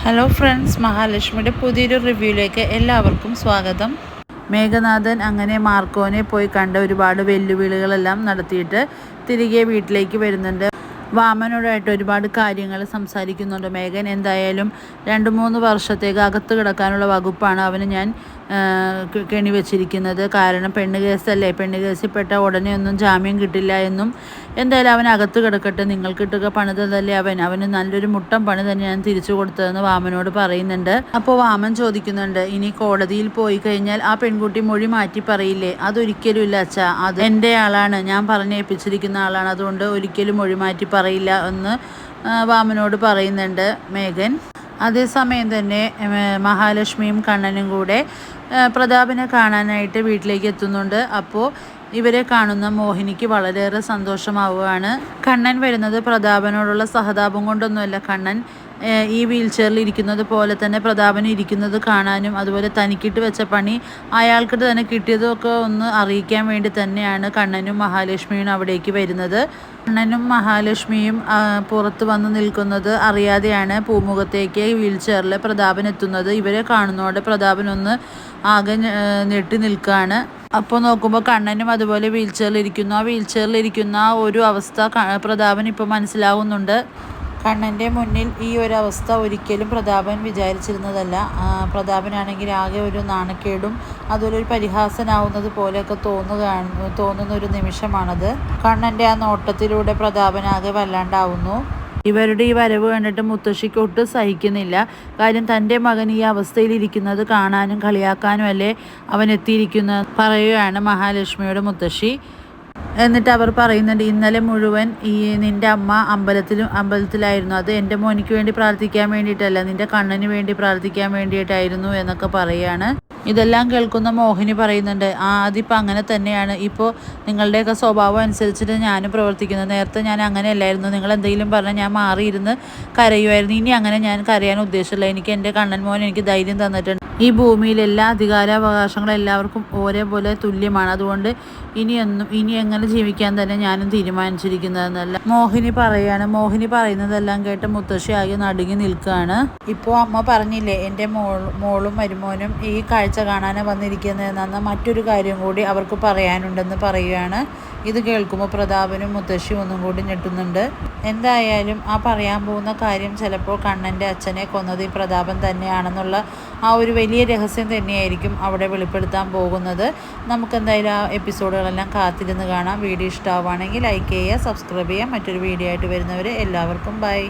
Hello friends, മഹാലക്ഷ്മിയുടെ പുതിയൊരു റിവ്യൂയിലേക്ക് എല്ലാവർക്കും സ്വാഗതം. മേഘനാഥൻ അങ്ങനെ മാർക്കോനെ പോയി കണ്ട ഒരുപാട് വെല്ലുവിളികളെല്ലാം നടത്തിയിട്ട് തിരികെ വീട്ടിലേക്ക് വരുന്നുണ്ട്. വാമനോടായിട്ട് ഒരുപാട് കാര്യങ്ങൾ സംസാരിക്കുന്നുണ്ട്. മേഘൻ എന്തായാലും 2-3 വർഷത്തേക്ക് അകത്ത് കിടക്കാനുള്ള വകുപ്പാണ് അവന് ഞാൻ കെണിവെച്ചിരിക്കുന്നത്. കാരണം പെണ്ണ് കേസല്ലേ, പെണ്ണ് കേസിൽപ്പെട്ട ഉടനെ ഒന്നും ജാമ്യം കിട്ടില്ല എന്നും, എന്തായാലും അവൻ അകത്ത് കിടക്കട്ടെ, നിങ്ങൾക്കിട്ടൊക്കെ പണിതല്ലേ അവന് നല്ലൊരു മുട്ടം പണി തന്നെ ഞാൻ തിരിച്ചു കൊടുത്തതെന്ന് വാമനോട് പറയുന്നുണ്ട്. അപ്പോൾ വാമൻ ചോദിക്കുന്നുണ്ട്, ഇനി കോടതിയിൽ പോയി കഴിഞ്ഞാൽ ആ പെൺകുട്ടി മൊഴി മാറ്റി പറയില്ലേ? അതൊരിക്കലും ഇല്ല അച്ഛാ, അത് എൻ്റെ ആളാണ്, ഞാൻ പറഞ്ഞേൽപ്പിച്ചിരിക്കുന്ന ആളാണ്, അതുകൊണ്ട് ഒരിക്കലും മൊഴി മാറ്റി പറയില്ല എന്ന് വാമനോട് പറയുന്നുണ്ട് മേഘൻ. അതേസമയം തന്നെ മഹാലക്ഷ്മിയും കണ്ണനും കൂടെ പ്രതാപിനെ കാണാനായിട്ട് വീട്ടിലേക്ക് എത്തുന്നുണ്ട്. അപ്പോൾ ഇവരെ കാണുന്ന മോഹിനിക്ക് വളരെയേറെ സന്തോഷമാവുകയാണ്. കണ്ണൻ വരുന്നത് പ്രതാപനോടുള്ള സഹതാപം കൊണ്ടൊന്നുമല്ല. കണ്ണൻ ഈ വീൽ ചെയറിൽ ഇരിക്കുന്നത് പോലെ തന്നെ പ്രതാപൻ ഇരിക്കുന്നത് കാണാനും, അതുപോലെ തനിക്കിട്ട് വെച്ച പണി അയാൾക്കിട്ട് തന്നെ കിട്ടിയതൊക്കെ ഒന്ന് അറിയിക്കാൻ വേണ്ടി തന്നെയാണ് കണ്ണനും മഹാലക്ഷ്മിയും അവിടേക്ക് വരുന്നത്. കണ്ണനും മഹാലക്ഷ്മിയും പുറത്ത് വന്ന് നിൽക്കുന്നത് അറിയാതെയാണ് പൂമുഖത്തേക്ക് വീൽ ചെയറിൽ പ്രതാപൻ എത്തുന്നത്. ഇവരെ കാണുന്നതോടെ പ്രതാപൻ ഒന്ന് ആകെ ഞെട്ടി നിൽക്കുകയാണ്. അപ്പോൾ നോക്കുമ്പോൾ കണ്ണനും അതുപോലെ വീൽ ചെയറിലിരിക്കുന്നു. ആ വീൽ ചെയറിലിരിക്കുന്ന ആ ഒരു അവസ്ഥ പ്രതാപൻ ഇപ്പോൾ മനസ്സിലാവുന്നുണ്ട്. കണ്ണൻ്റെ മുന്നിൽ ഈ ഒരു അവസ്ഥ ഒരിക്കലും പ്രതാപൻ വിചാരിച്ചിരുന്നതല്ല. പ്രതാപനാണെങ്കിൽ ആകെ ഒരു നാണക്കേടും അതുപോലെ ഒരു പരിഹാസനാവുന്നത് പോലെയൊക്കെ തോന്നുന്ന ഒരു നിമിഷമാണത്. കണ്ണൻ്റെ ആ നോട്ടത്തിലൂടെ പ്രതാപനാകെ വല്ലാണ്ടാവുന്നു. ഇവരുടെ ഈ വരവ് കണ്ടിട്ട് മുത്തശ്ശിക്ക് ഒട്ടും സഹിക്കുന്നില്ല. കാര്യം തൻ്റെ മകൻ ഈ അവസ്ഥയിലിരിക്കുന്നത് കാണാനും കളിയാക്കാനും അല്ലേ അവൻ എത്തിയിരിക്കുന്നത് പറയുകയാണ് മഹാലക്ഷ്മിയുടെ മുത്തശ്ശി. എന്നിട്ട് അവർ പറയുന്നുണ്ട്, ഇന്നലെ മുഴുവൻ നിൻ്റെ അമ്മ അമ്പലത്തിലായിരുന്നു. അത് എൻ്റെ മോനിക്ക് വേണ്ടി പ്രാർത്ഥിക്കാൻ വേണ്ടിയിട്ടല്ല, നിൻ്റെ കണ്ണന് വേണ്ടി പ്രാർത്ഥിക്കാൻ വേണ്ടിയിട്ടായിരുന്നു എന്നൊക്കെ പറയുകയാണ്. ഇതെല്ലാം കേൾക്കുന്ന മോഹിനി പറയുന്നുണ്ട്, അതിപ്പോൾ അങ്ങനെ തന്നെയാണ്. ഇപ്പോൾ നിങ്ങളുടെയൊക്കെ സ്വഭാവം അനുസരിച്ചിട്ട് ഞാനും പ്രവർത്തിക്കുന്നത്. നേരത്തെ ഞാൻ അങ്ങനെയല്ലായിരുന്നു. നിങ്ങൾ എന്തെങ്കിലും പറഞ്ഞാൽ ഞാൻ മാറിയിരുന്ന് കരയുമായിരുന്നു. ഇനി അങ്ങനെ ഞാൻ കരയാൻ ഉദ്ദേശമില്ല. എനിക്ക് എൻ്റെ കണ്ണൻ മോൻ എനിക്ക് ധൈര്യം തന്നിട്ടുണ്ട്. ഈ ഭൂമിയിൽ എല്ലാ അധികാരാവകാശങ്ങളും എല്ലാവർക്കും ഒരേപോലെ തുല്യമാണ്. അതുകൊണ്ട് ഇനി എങ്ങനെ ജീവിക്കാൻ തന്നെ ഞാനും തീരുമാനിച്ചിരിക്കുന്നതെന്നല്ല മോഹിനി പറയാണ്. മോഹിനി പറയുന്നതെല്ലാം കേട്ട് മുത്തശ്ശി ആകെ നടുങ്ങി നിൽക്കുകയാണ്. ഇപ്പോൾ അമ്മ പറഞ്ഞില്ലേ, എൻ്റെ മോളും മരുമോനും ഈ കാഴ്ച കാണാനാണ് വന്നിരിക്കുന്നതെന്ന മറ്റൊരു കാര്യം കൂടി അവർക്ക് പറയാനുണ്ടെന്ന് പറയുകയാണ്. ഇത് കേൾക്കുമ്പോൾ പ്രതാപനും മുത്തശ്ശിയും ഒന്നും കൂടി ഞെട്ടുന്നുണ്ട്. എന്തായാലും ആ പറയാൻ പോകുന്ന കാര്യം ചിലപ്പോൾ കണ്ണൻ്റെ അച്ഛനെ കൊന്നത് ഈ പ്രതാപൻ തന്നെയാണെന്നുള്ള ആ ഒരു വലിയ രഹസ്യം തന്നെയായിരിക്കും അവിടെ വെളിപ്പെടുത്താൻ പോകുന്നത്. നമുക്കെന്തായാലും ആ എപ്പിസോഡുകളെല്ലാം കാത്തിരുന്ന് കാണാം. വീഡിയോ ഇഷ്ടമാവുകയാണെങ്കിൽ ലൈക്ക് ചെയ്യുക, സബ്സ്ക്രൈബ് ചെയ്യുക. മറ്റൊരു വീഡിയോ ആയിട്ട് വരുന്നവരെ എല്ലാവർക്കും ബൈ.